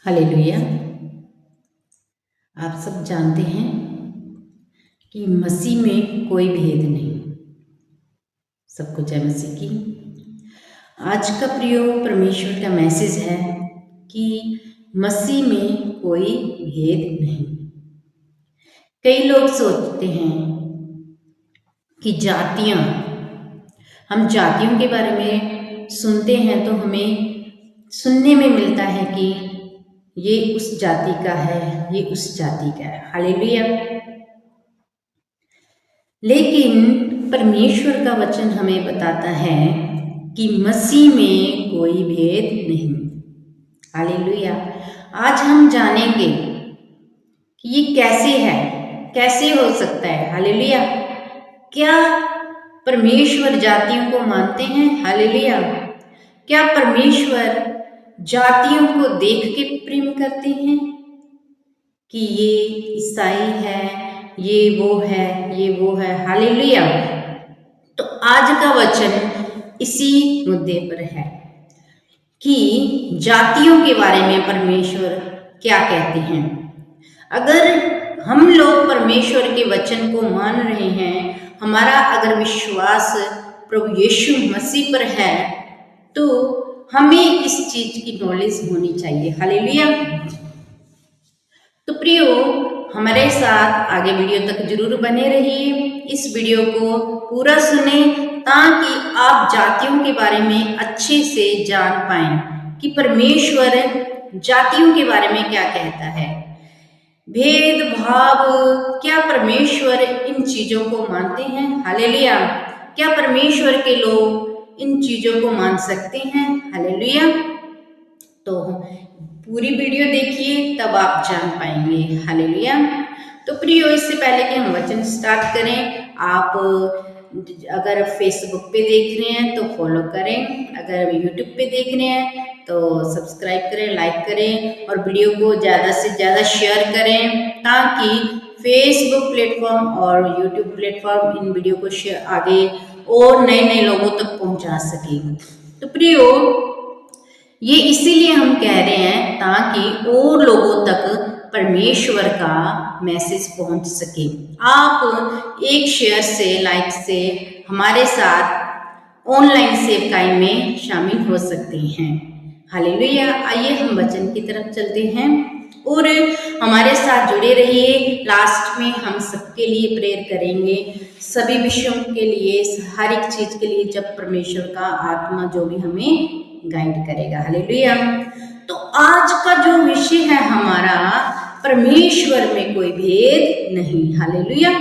Hallelujah. आप सब जानते हैं कि मसीह में कोई भेद नहीं। सबको जय मसीह की। आज का प्रिय परमेश्वर का मैसेज है कि मसीह में कोई भेद नहीं। कई लोग सोचते हैं कि हम जातियों के बारे में सुनते हैं तो हमें सुनने में मिलता है कि ये उस जाति का है, ये उस जाति का है। हालेलुया। लेकिन परमेश्वर का वचन हमें बताता है कि मसीह में कोई भेद नहीं। हालेलुया। आज हम जानेंगे कि ये कैसे है, कैसे हो सकता है। हालेलुया। क्या परमेश्वर जातियों को मानते हैं? हालेलुया। क्या परमेश्वर जातियों को देख के प्रेम करते हैं कि ये ईसाई है, ये वो है, ये वो है? हालेलुया। तो आज का वचन इसी मुद्दे पर है कि जातियों के बारे में परमेश्वर क्या कहते हैं। अगर हम लोग परमेश्वर के वचन को मान रहे हैं, हमारा अगर विश्वास प्रभु यीशु मसीह पर है, तो हमें इस चीज की नॉलेज होनी चाहिए। हालेलुया। तो प्रियो, हमारे साथ आगे वीडियो तक जरूर बने रहिए। इस वीडियो को पूरा सुने ताकि आप जातियों के बारे में अच्छे से जान पाएं कि परमेश्वर जातियों के बारे में क्या कहता है। भेदभाव, क्या परमेश्वर इन चीजों को मानते हैं? हालेलुया। क्या परमेश्वर के लोग इन चीजों को मान सकते हैं? हालेलुया। तो पूरी वीडियो देखिए, तब आप जान पाएंगे। हालेलुया। तो प्रियो, इससे पहले कि हम वचन स्टार्ट करें, आप अगर फेसबुक पे देख रहे हैं तो फॉलो करें, अगर यूट्यूब पे देख रहे हैं तो सब्सक्राइब करें, लाइक करें और वीडियो को ज़्यादा से ज़्यादा शेयर करें ताकि फेसबुक प्लेटफॉर्म और यूट्यूब प्लेटफॉर्म इन वीडियो को आगे और नए नए लोगों तक पहुंचा सके। तो प्रियो, ये इसीलिए हम कह रहे हैं ताकि और लोगों तक परमेश्वर का मैसेज पहुंच सके। आप एक शेयर से, लाइक से हमारे साथ ऑनलाइन सेवकाई में शामिल हो सकते हैं। हालेलुया। आइए हम वचन की तरफ चलते हैं और हमारे साथ जुड़े रहिए। लास्ट में हम सबके लिए प्रेयर करेंगे, सभी विषयों के लिए, हर एक चीज के लिए, जब परमेश्वर का आत्मा जो भी हमें गाइड करेगा। हालेलुया। तो आज का जो विषय है हमारा, परमेश्वर में कोई भेद नहीं। हालेलुया।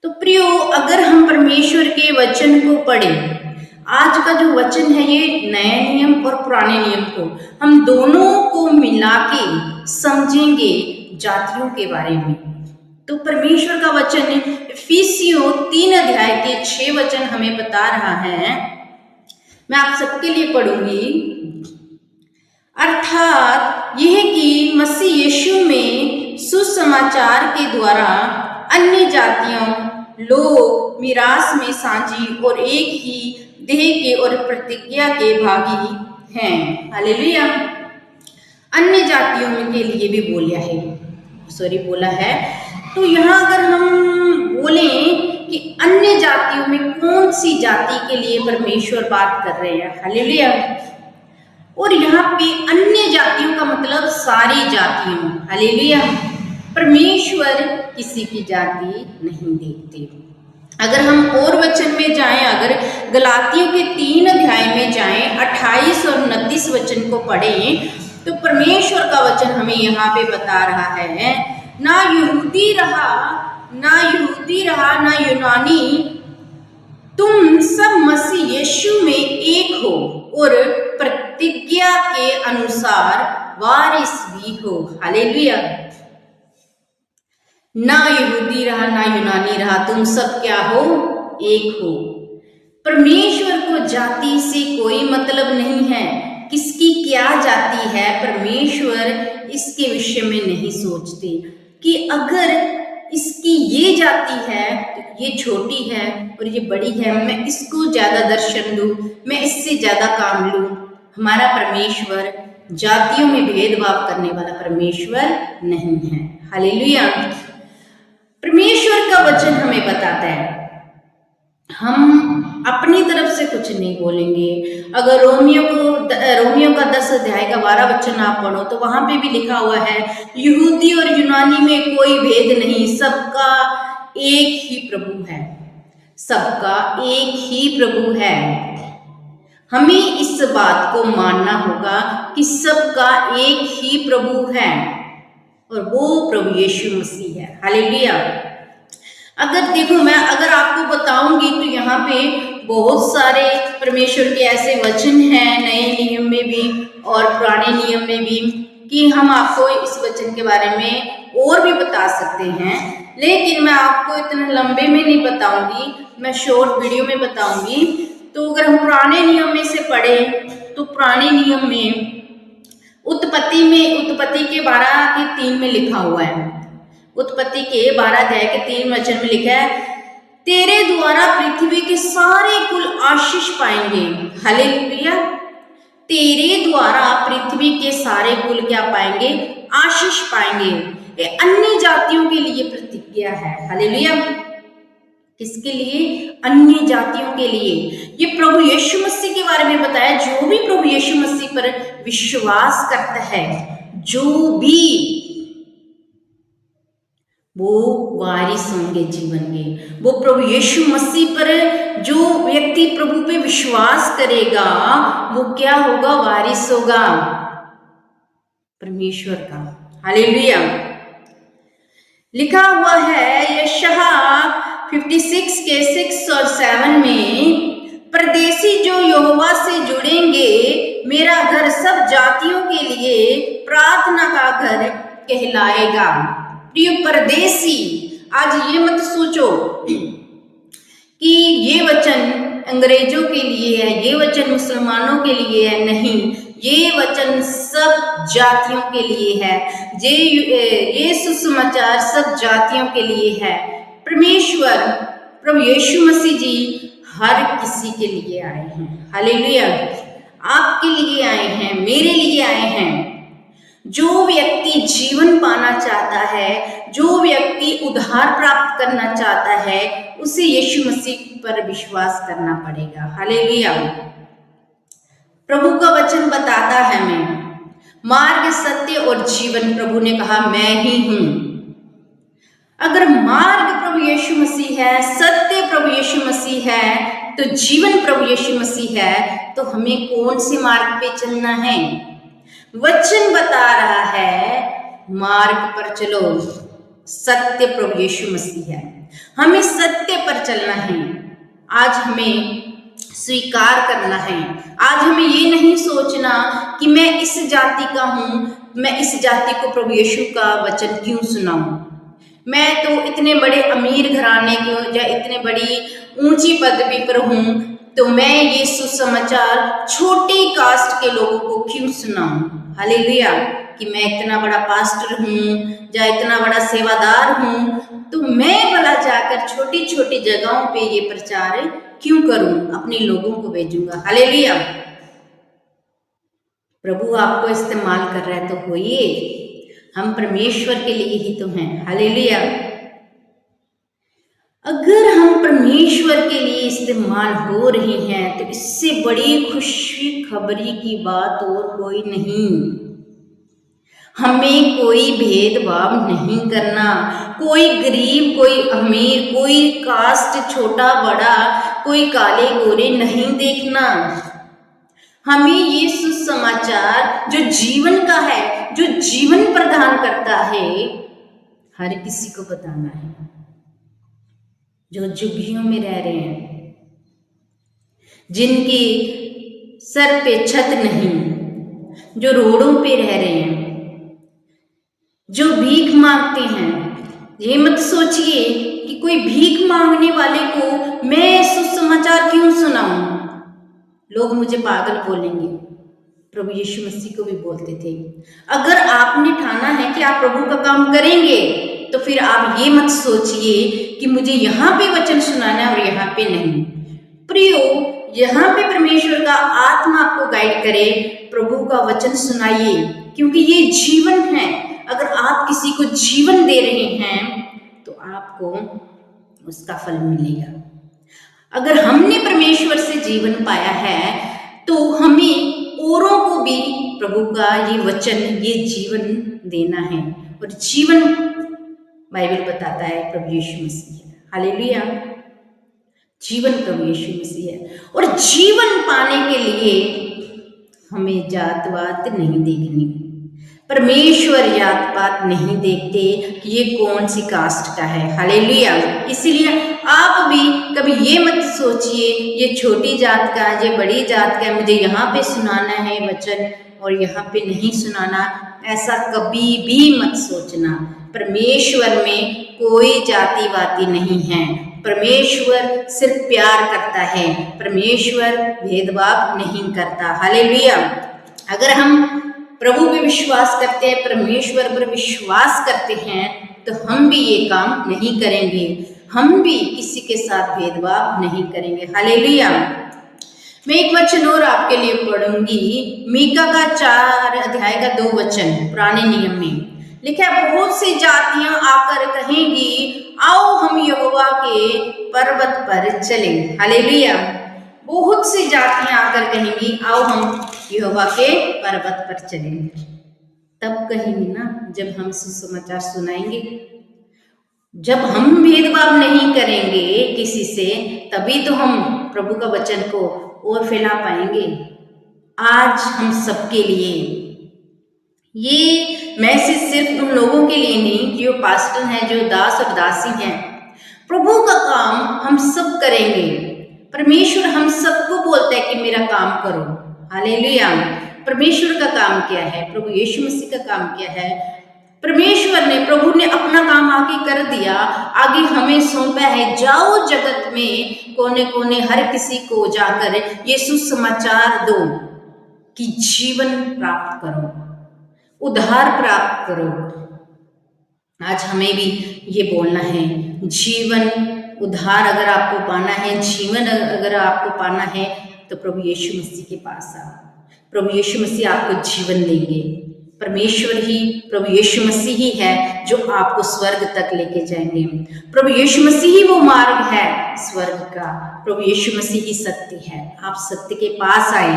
तो प्रियो, अगर हम परमेश्वर के वचन को पढ़ें, आज का जो वचन है ये नए नियम और पुराने नियम को हम दोनों को मिला के समझेंगे जातियों के बारे में। तो परमेश्वर का वचन इफिसियों 3 अध्याय के 6 वचन हमें बता रहा है। मैं आप सबके लिए पढ़ूंगी। अर्थात यह कि मसीह यीशु में सुसमाचार के द्वारा अन्य जातियों लोग मिरास में साझी और एक ही देह के और प्रतिज्ञा के भागी हैं। हालेलुया। अन्य जातियों के लिए भी बोला है। तो यहाँ अगर हम बोलें कि अन्य जातियों में कौन सी जाति के लिए परमेश्वर बात कर रहे हैं? हालेलुया। और यहाँ पे अन्य जातियों का मतलब सारी जातियों। हालेलुया। परमेश्वर किसी की जाति नहीं देखते। अगर हम और वचन में जाएं, अगर गलातियों के 3 अध्याय में जाएं, 28 और 29 वचन को पढ़ें, तो परमेश्वर का वचन हमें यहाँ पे बता रहा है, ना यहूदी रहा ना यूनानी, तुम सब मसीह यीशु में एक हो और प्रतिज्ञा के अनुसार वारिस भी हो। हालेलुया। ना यहूदी रहा ना यूनानी रहा, तुम सब क्या हो? एक हो। परमेश्वर को जाति से कोई मतलब नहीं है, किसकी क्या जाति है परमेश्वर इसके विषय में नहीं सोचते कि अगर इसकी ये जाति है तो ये छोटी है और ये बड़ी है, मैं इसको ज्यादा दर्शन दूं, मैं इससे ज्यादा काम लूं। हमारा परमेश्वर जातियों में भेदभाव करने वाला परमेश्वर नहीं है। हालेलुया। परमेश्वर का वचन हमें बताता है, हम अपनी तरफ से कुछ नहीं बोलेंगे। अगर रोमियो का 10 अध्याय का 12 वचन आप पढ़ो तो वहां पे भी लिखा हुआ है, यहूदी और यूनानी में कोई भेद नहीं, सबका एक ही प्रभु है, सबका एक ही प्रभु है। हमें इस बात को मानना होगा कि सबका एक ही प्रभु है और वो प्रभु यीशु मसीह है। हालेलुया। अगर देखो, मैं अगर आपको बताऊंगी तो यहाँ पे बहुत सारे परमेश्वर के ऐसे वचन हैं, नए नियम में भी और पुराने नियम में भी, कि हम आपको इस वचन के बारे में और भी बता सकते हैं, लेकिन मैं आपको इतने लंबे में नहीं बताऊंगी, मैं शॉर्ट वीडियो में बताऊंगी। तो अगर हम पुराने नियम में से पढ़े तो पुराने नियम में उत्पत्ति के 12:3 में लिखा हुआ है, उत्पत्ति के 12 अध्याय के 3 वचन में लिखा है, तेरे द्वारा पृथ्वी के सारे कुल आशीष पाएंगे। हालेलुया। तेरे द्वारा पृथ्वी के सारे कुल क्या पाएंगे? आशीष पाएंगे। ये अन्य जातियों के लिए प्रतिज्ञा है। हालेलुया। किसके लिए? अन्य जातियों के लिए। ये प्रभु यीशु मसीह के बारे में बताया, जो भी प्रभु यीशु मसीह पर विश्वास करता है, जो भी, वो वारिस होंगे जीवन के। वो प्रभु यीशु मसीह पर जो व्यक्ति प्रभु पे विश्वास करेगा वो क्या होगा? वारिस होगा परमेश्वर का। हालेलुया। लिखा हुआ है यशायाह 56 के 6 और 7 में, परदेसी जो यहोवा से जुड़ेंगे, मेरा घर सब जातियों के लिए प्रार्थना का घर कहलाएगा। प्रिय परदेसी, आज ये मत सोचो कि ये वचन अंग्रेजों के लिए है, ये वचन मुसलमानों के लिए है। नहीं, ये वचन सब जातियों के लिए है। ये सुसमाचार सब जातियों के लिए है। परमेश्वर प्रभु यीशु मसीह जी हर किसी के लिए आए हैं। हालेलुया। आपके लिए आए हैं, मेरे लिए आए हैं। जो व्यक्ति जीवन पाना चाहता है, जो व्यक्ति उद्धार प्राप्त करना चाहता है, उसे यीशु मसीह पर विश्वास करना पड़ेगा। हालेलुया। प्रभु का वचन बताता है, मैं मार्ग, सत्य और जीवन, प्रभु ने कहा मैं ही हूं। अगर मार्ग प्रभु यीशु मसीह है, सत्य प्रभु यीशु मसीह है, तो जीवन प्रभु यीशु मसीह है, तो हमें कौन से मार्ग पे चलना है? वचन बता रहा है मार्ग पर चलो, सत्य प्रभु यीशु मसीह है, हमें सत्य पर चलना है। आज हमें स्वीकार करना है। आज हमें ये नहीं सोचना कि मैं इस जाति का हूं, मैं इस जाति को प्रभु यीशु का वचन क्यों सुनाऊं, मैं तो इतने बड़े अमीर घराने के या इतने बड़ी ऊंची पदवी पर हूं, तो मैं ये सुसमाचार छोटी कास्ट के लोगों को क्यों सुनाऊं? हालेलुया। कि मैं इतना बड़ा पास्टर हूँ या इतना बड़ा सेवादार हूँ, तो मैं भला जाकर छोटी छोटी जगहों पे ये प्रचार क्यों करूं? अपने लोगों को भेजूंगा। हालेलुया। प्रभु आपको इस्तेमाल कर रहा है तो होइए, हम परमेश्वर के लिए ही तो हैं। हालेलुया। अगर हम परमेश्वर के लिए इस्तेमाल हो रहे हैं तो इससे बड़ी खुशी खबरी की बात और कोई नहीं। हमें कोई भेदभाव नहीं करना, कोई गरीब, कोई अमीर, कोई कास्ट छोटा बड़ा, कोई काले गोरे नहीं देखना। हमें ये सुसमाचार जो जीवन का है, जो जीवन प्रदान करता है, हर किसी को बताना है। जो झुग्गियों में रह रहे हैं, जिनके सर पे छत नहीं, जो रोडों पे रह रहे हैं, जो भीख मांगते हैं, ये मत सोचिए कि कोई भीख मांगने वाले को मैं सुसमाचार क्यों सुनाऊं, लोग मुझे पागल बोलेंगे। प्रभु यीशु मसीह को भी बोलते थे, अगर आपने ठाना है कि आप प्रभु का काम करेंगे तो फिर आप ये मत सोचिए कि मुझे यहाँ पे वचन सुनाना है और यहाँ पे नहीं। प्रियो, यहाँ पे परमेश्वर का आत्मा आपको गाइड करे, प्रभु का वचन सुनाइए, क्योंकि ये जीवन है। अगर आप किसी को जीवन दे रहे हैं तो आपको उसका फल मिलेगा। अगर हमने परमेश्वर से जीवन पाया है तो हमें औरों को भी प्रभु का ये वचन, ये जीवन देना है। और जीवन बाइबल बताता है प्रभु यीशु मसीह है। हालेलुया। जीवन प्रभु यीशु मसीह है। और जीवन पाने के लिए हमें जात वात नहीं देखनी। परमेश्वर जात पात नहीं देखते कि ये कौन सी कास्ट का है। हालेलुया। इसीलिए आप भी कभी ये मत सोचिए ये छोटी जात का है, ये बड़ी जात का है, मुझे यहाँ पे सुनाना है वचन और यहाँ पे नहीं सुनाना। ऐसा कभी भी मत सोचना। परमेश्वर में कोई जाति वाती नहीं है। परमेश्वर सिर्फ प्यार करता है। परमेश्वर भेदभाव नहीं करता। हालेलुया। अगर हम प्रभु पे विश्वास करते हैं, परमेश्वर पर विश्वास करते हैं, तो हम भी ये काम नहीं करेंगे। हम भी किसी के साथ भेदभाव नहीं करेंगे। हालेलुया। मैं एक वचन और आपके लिए पढ़ूंगी। मीका का 4 अध्याय का 2 वचन पुराने नियम में लिखा है, बहुत सी जातियां आकर कहेंगी आओ हम यहोवा के पर्वत पर चलें। हालेलुया। बहुत सी जातियां आकर कहेंगी आओ हम यहोवा के पर्वत पर चलें। तब कहेंगी ना जब हम सुसमाचार सुनाएंगे। जब हम भेदभाव नहीं करेंगे किसी से, तभी तो हम प्रभु का वचन को और फैला पाएंगे। आज हम सबके लिए ये मैसेज सिर्फ उन लोगों के लिए नहीं जो पास्टर हैं, जो दास और दासी हैं। प्रभु का काम हम सब करेंगे। परमेश्वर हम सबको बोलता है कि मेरा काम करो। हालेलुया। परमेश्वर का काम क्या है? प्रभु यीशु मसीह का काम क्या है? परमेश्वर ने, प्रभु ने अपना काम आगे कर दिया, आगे हमें सौंपा है। जाओ जगत में कोने कोने हर किसी को जाकर ये सुसमाचार दो कि जीवन प्राप्त करो, उद्धार प्राप्त करो। आज हमें भी ये बोलना है, जीवन उद्धार अगर आपको पाना है, जीवन अगर आपको पाना है, तो प्रभु यीशु मसीह के पास आओ। प्रभु यीशु मसीह आपको जीवन देंगे। परमेश्वर ही, प्रभु यीशु मसीह ही है जो आपको स्वर्ग तक लेके जाएंगे। प्रभु यीशु मसीह ही वो मार्ग है स्वर्ग का। प्रभु यीशु मसीह ही सत्य है। आप सत्य के पास आए,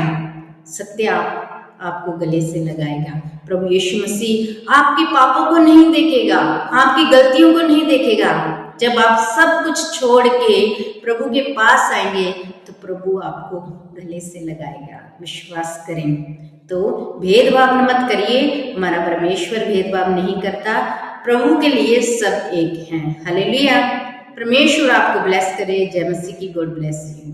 सत्य आपको गले से लगाएगा। प्रभु यीशु मसीह आपके पापों को नहीं देखेगा, आपकी गलतियों को नहीं देखेगा। जब आप सब कुछ छोड़ के प्रभु के पास आएंगे तो प्रभु आपको गले से लगाएगा। विश्वास करें तो भेदभाव मत करिए। हमारा परमेश्वर भेदभाव नहीं करता। प्रभु के लिए सब एक हैं। हालेलुया। परमेश्वर आपको ब्लेस करे। जय मसीह की। God bless you.